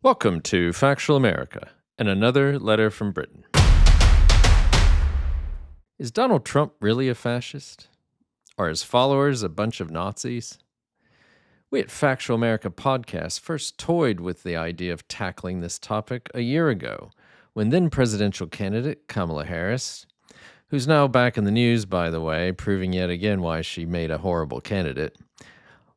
Welcome to Factual America and another letter from Britain. Is Donald Trump really a fascist? Are his followers a bunch of Nazis? We at Factual America podcast first toyed with the idea of tackling this topic a year ago, when then presidential candidate Kamala Harris, who's now back in the news, by the way, proving yet again why she made a horrible candidate.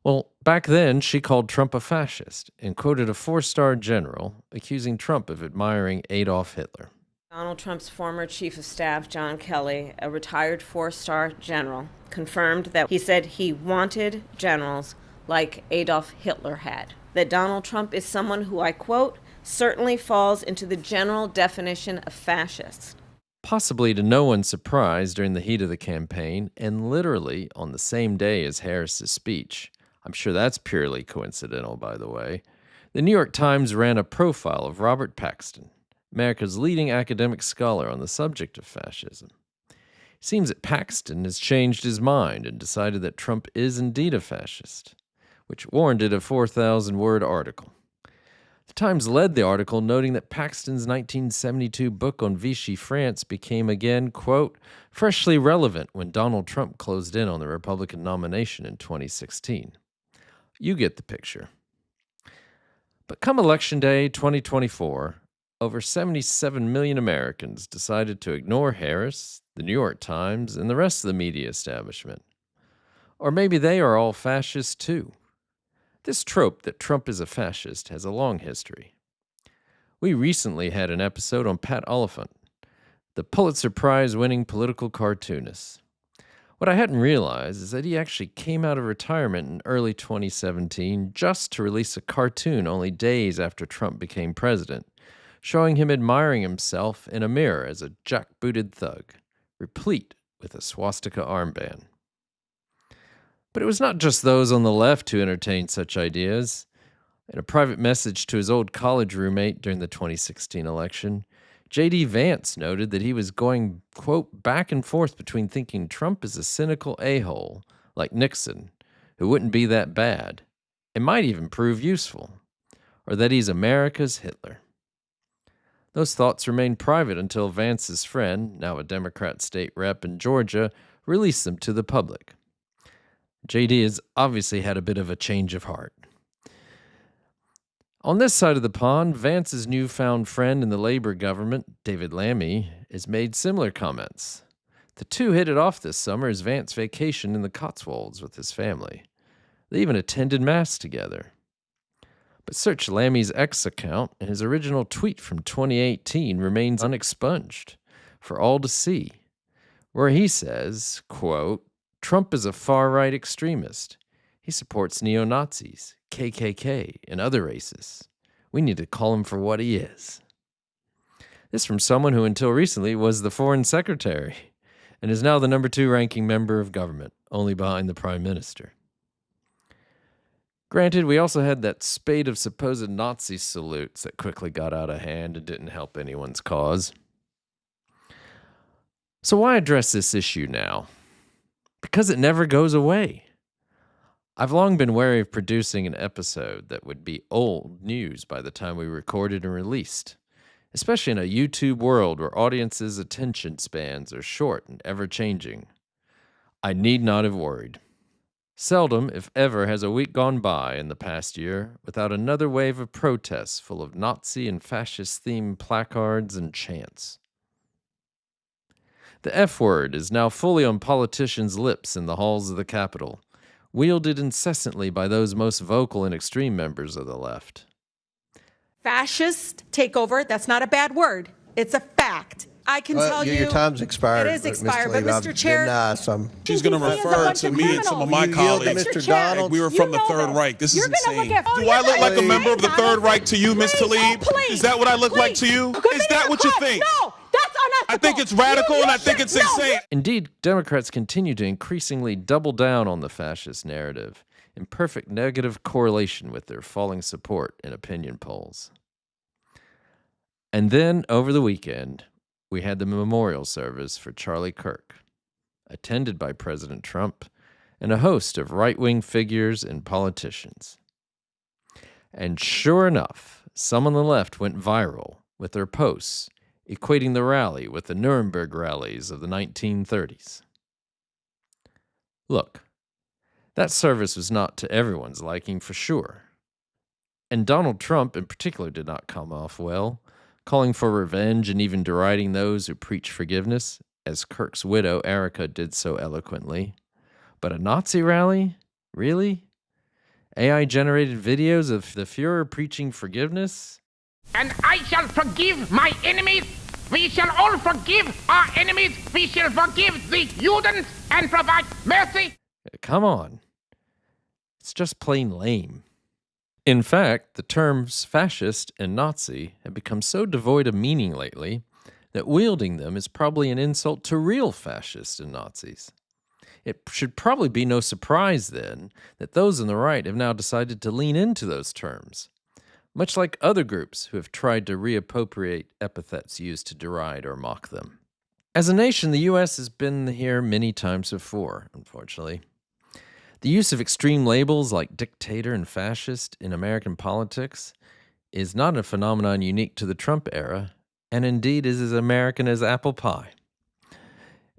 Well, back then, she called Trump a fascist and quoted a four-star general accusing Trump of admiring Adolf Hitler. Donald Trump's former chief of staff, John Kelly, a retired four-star general, confirmed that he said he wanted generals like Adolf Hitler had. That Donald Trump is someone who, I quote, certainly falls into the general definition of fascist. Possibly to no one's surprise during the heat of the campaign, and literally on the same day as Harris's speech. I'm sure that's purely coincidental, by the way. The New York Times ran a profile of Robert Paxton, America's leading academic scholar on the subject of fascism. It seems that Paxton has changed his mind and decided that Trump is indeed a fascist, which warranted a 4,000-word article. The Times led the article, noting that Paxton's 1972 book on Vichy France became again, quote, freshly relevant when Donald Trump closed in on the Republican nomination in 2016. You get the picture. But come Election Day 2024, over 77 million Americans decided to ignore Harris, the New York Times, and the rest of the media establishment. Or maybe they are all fascists too. This trope that Trump is a fascist has a long history. We recently had an episode on Pat Oliphant, the Pulitzer Prize-winning political cartoonist. What I hadn't realized is that he actually came out of retirement in early 2017 just to release a cartoon only days after Trump became president, showing him admiring himself in a mirror as a jackbooted thug, replete with a swastika armband. But it was not just those on the left who entertained such ideas. In a private message to his old college roommate during the 2016 election, J.D. Vance noted that he was going, quote, back and forth between thinking Trump is a cynical a-hole, like Nixon, who wouldn't be that bad, and might even prove useful, or that he's America's Hitler. Those thoughts remained private until Vance's friend, now a Democrat state rep in Georgia, released them to the public. J.D. has obviously had a bit of a change of heart. On this side of the pond, Vance's newfound friend in the Labor government, David Lammy, has made similar comments. The two hit it off this summer as Vance vacationed in the Cotswolds with his family. They even attended Mass together. But search Lammy's X account, and his original tweet from 2018 remains unexpunged for all to see, where he says, quote, Trump is a far-right extremist. He supports neo-Nazis, KKK, and other racists. We need to call him for what he is. This from someone who until recently was the foreign secretary and is now the number 2 ranking member of government, only behind the prime minister. Granted, we also had that spate of supposed Nazi salutes that quickly got out of hand and didn't help anyone's cause. So why address this issue now? Because it never goes away. I've long been wary of producing an episode that would be old news by the time we recorded and released, especially in a YouTube world where audiences' attention spans are short and ever-changing. I need not have worried. Seldom, if ever, has a week gone by in the past year without another wave of protests full of Nazi and fascist-themed placards and chants. The F word is now fully on politicians' lips in the halls of the Capitol, wielded incessantly by those most vocal and extreme members of the left. Fascist takeover, that's not a bad word. It's a fact. I can tell you. Your time's expired. It is expired, but Mr. Chair. She's going to refer to me and some of my colleagues. Mr. Donald. We were from the Third Reich. This is insane. Do I look like a member of the Third Reich to you, Ms. Tlaib? Is that what I look like to you? Is that what you think? No, that's unethical. I think it's radical and I think it's insane. Indeed, Democrats continue to increasingly double down on the fascist narrative, in perfect negative correlation with their falling support in opinion polls. And then, over the weekend, we had the memorial service for Charlie Kirk, attended by President Trump and a host of right-wing figures and politicians. And sure enough, some on the left went viral with their posts, equating the rally with the Nuremberg rallies of the 1930s. Look, that service was not to everyone's liking for sure. And Donald Trump in particular did not come off well, calling for revenge and even deriding those who preach forgiveness, as Kirk's widow Erica did so eloquently. But a Nazi rally? Really? AI-generated videos of the Fuhrer preaching forgiveness? And I shall forgive my enemies. We shall all forgive our enemies. We shall forgive the Judens and provide mercy. Come on. It's just plain lame. In fact, the terms fascist and Nazi have become so devoid of meaning lately that wielding them is probably an insult to real fascists and Nazis. It should probably be no surprise, then, that those on the right have now decided to lean into those terms, much like other groups who have tried to reappropriate epithets used to deride or mock them. As a nation, the U.S. has been here many times before, unfortunately. The use of extreme labels like dictator and fascist in American politics is not a phenomenon unique to the Trump era, and indeed is as American as apple pie.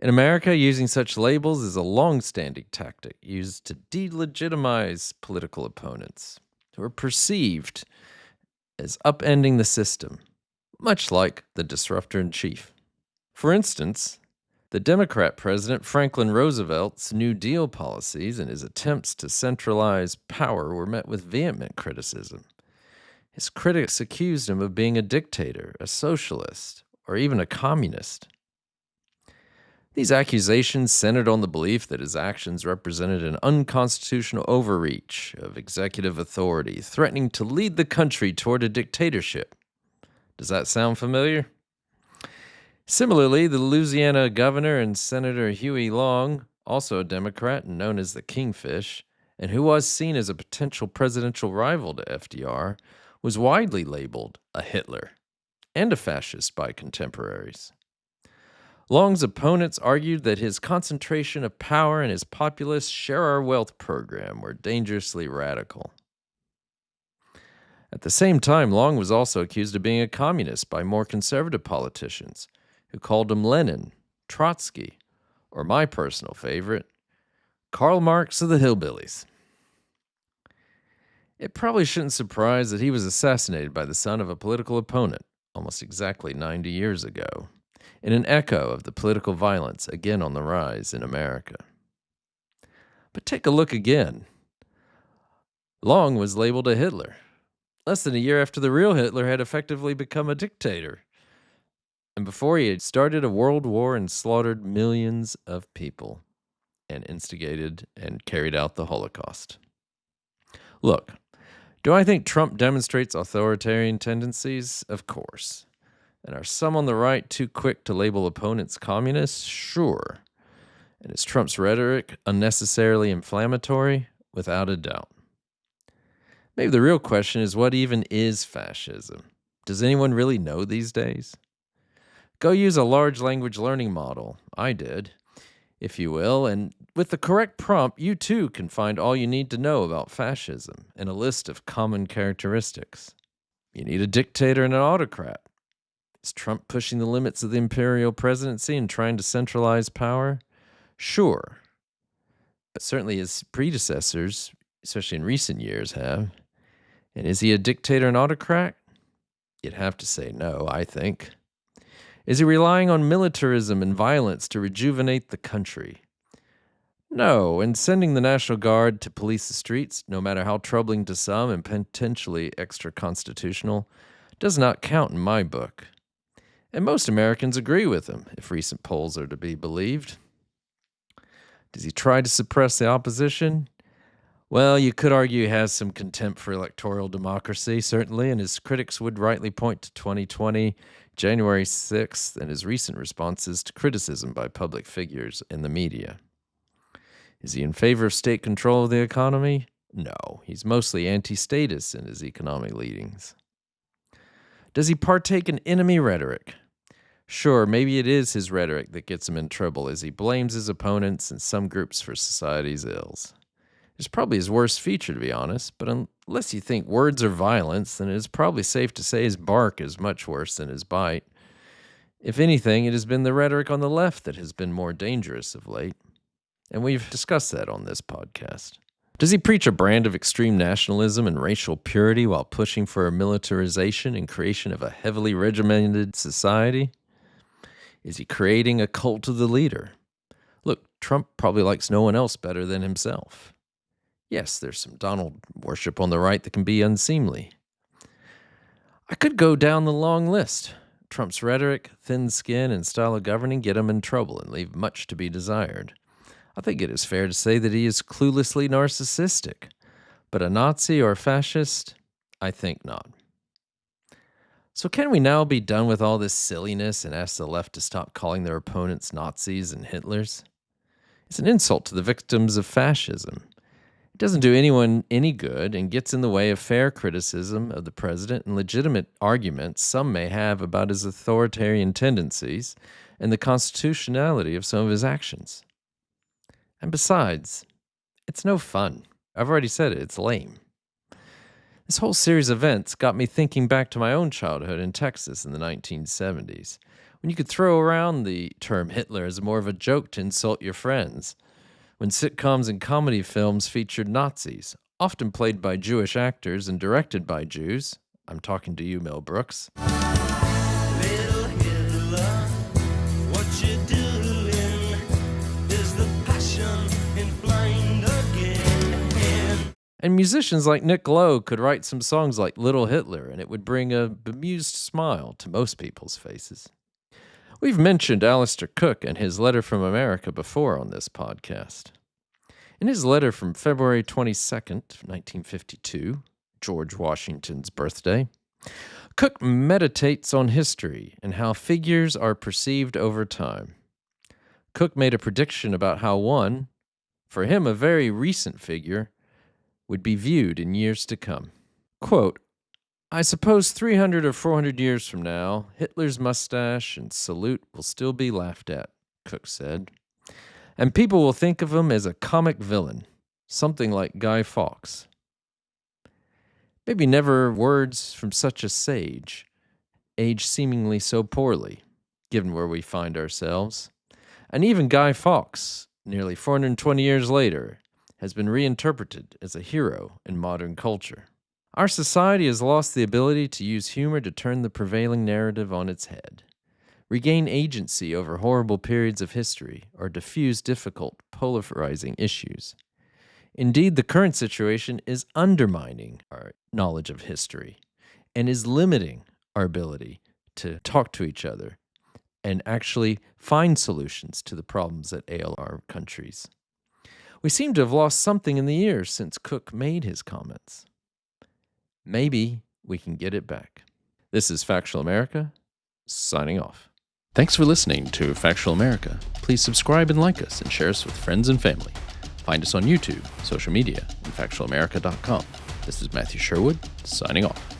In America, using such labels is a long-standing tactic used to delegitimize political opponents who are perceived as upending the system, much like the disruptor-in-chief. For instance, the Democrat President Franklin Roosevelt's New Deal policies and his attempts to centralize power were met with vehement criticism. His critics accused him of being a dictator, a socialist, or even a communist. These accusations centered on the belief that his actions represented an unconstitutional overreach of executive authority, threatening to lead the country toward a dictatorship. Does that sound familiar? Similarly, the Louisiana governor and Senator Huey Long, also a Democrat and known as the Kingfish, and who was seen as a potential presidential rival to FDR, was widely labeled a Hitler and a fascist by contemporaries. Long's opponents argued that his concentration of power and his populist share our wealth program were dangerously radical. At the same time, Long was also accused of being a communist by more conservative politicians, who called him Lenin, Trotsky, or my personal favorite, Karl Marx of the Hillbillies. It probably shouldn't surprise that he was assassinated by the son of a political opponent almost exactly 90 years ago, in an echo of the political violence again on the rise in America. But take a look again. Long was labeled a Hitler, less than a year after the real Hitler had effectively become a dictator, and before he had started a world war and slaughtered millions of people, and instigated and carried out the Holocaust. Look, do I think Trump demonstrates authoritarian tendencies? Of course. And are some on the right too quick to label opponents communists? Sure. And is Trump's rhetoric unnecessarily inflammatory? Without a doubt. Maybe the real question is, what even is fascism? Does anyone really know these days? Go use a large language learning model. I did, if you will, and with the correct prompt, you too can find all you need to know about fascism and a list of common characteristics. You need a dictator and an autocrat. Is Trump pushing the limits of the imperial presidency and trying to centralize power? Sure. But certainly his predecessors, especially in recent years, have. And is he a dictator and autocrat? You'd have to say no, I think. Is he relying on militarism and violence to rejuvenate the country? No, and sending the National Guard to police the streets, no matter how troubling to some and potentially extra-constitutional, does not count in my book. And most Americans agree with him, if recent polls are to be believed. Does he try to suppress the opposition? Well, you could argue he has some contempt for electoral democracy, certainly, and his critics would rightly point to 2020, January 6th, and his recent responses to criticism by public figures and the media. Is he in favor of state control of the economy? No, he's mostly anti-statist in his economic leadings. Does he partake in enemy rhetoric? Sure, maybe it is his rhetoric that gets him in trouble as he blames his opponents and some groups for society's ills. It's probably his worst feature, to be honest, but unless you think words are violence, then it is probably safe to say his bark is much worse than his bite. If anything, it has been the rhetoric on the left that has been more dangerous of late. And we've discussed that on this podcast. Does he preach a brand of extreme nationalism and racial purity while pushing for a militarization and creation of a heavily regimented society? Is he creating a cult of the leader? Look, Trump probably likes no one else better than himself. Yes, there's some Donald worship on the right that can be unseemly. I could go down the long list. Trump's rhetoric, thin skin, and style of governing get him in trouble and leave much to be desired. I think it is fair to say that he is cluelessly narcissistic. But a Nazi or a fascist? I think not. So can we now be done with all this silliness and ask the left to stop calling their opponents Nazis and Hitlers? It's an insult to the victims of fascism. It doesn't do anyone any good and gets in the way of fair criticism of the president and legitimate arguments some may have about his authoritarian tendencies and the constitutionality of some of his actions. And besides, it's no fun. I've already said it, it's lame. This whole series of events got me thinking back to my own childhood in Texas in the 1970s, when you could throw around the term Hitler as more of a joke to insult your friends. When sitcoms and comedy films featured Nazis, often played by Jewish actors and directed by Jews. I'm talking to you, Mel Brooks. Little Hitler, what you doing? Is the passion inflamed again? And musicians like Nick Lowe could write some songs like Little Hitler, and it would bring a bemused smile to most people's faces. We've mentioned Alistair Cooke and his letter from America before on this podcast. In his letter from February 22nd, 1952, George Washington's birthday, Cooke meditates on history and how figures are perceived over time. Cooke made a prediction about how one, for him a very recent figure, would be viewed in years to come. Quote, I suppose 300 or 400 years from now, Hitler's mustache and salute will still be laughed at, Cooke said. And people will think of him as a comic villain, something like Guy Fawkes. Maybe never words from such a sage, aged seemingly so poorly, given where we find ourselves. And even Guy Fawkes, nearly 420 years later, has been reinterpreted as a hero in modern culture. Our society has lost the ability to use humor to turn the prevailing narrative on its head, regain agency over horrible periods of history, or diffuse difficult, polarizing issues. Indeed, the current situation is undermining our knowledge of history and is limiting our ability to talk to each other and actually find solutions to the problems that ail our countries. We seem to have lost something in the years since Cooke made his comments. Maybe we can get it back. This is Factual America, signing off. Thanks for listening to Factual America. Please subscribe and like us and share us with friends and family. Find us on YouTube, social media, and factualamerica.com. This is Matthew Sherwood, signing off.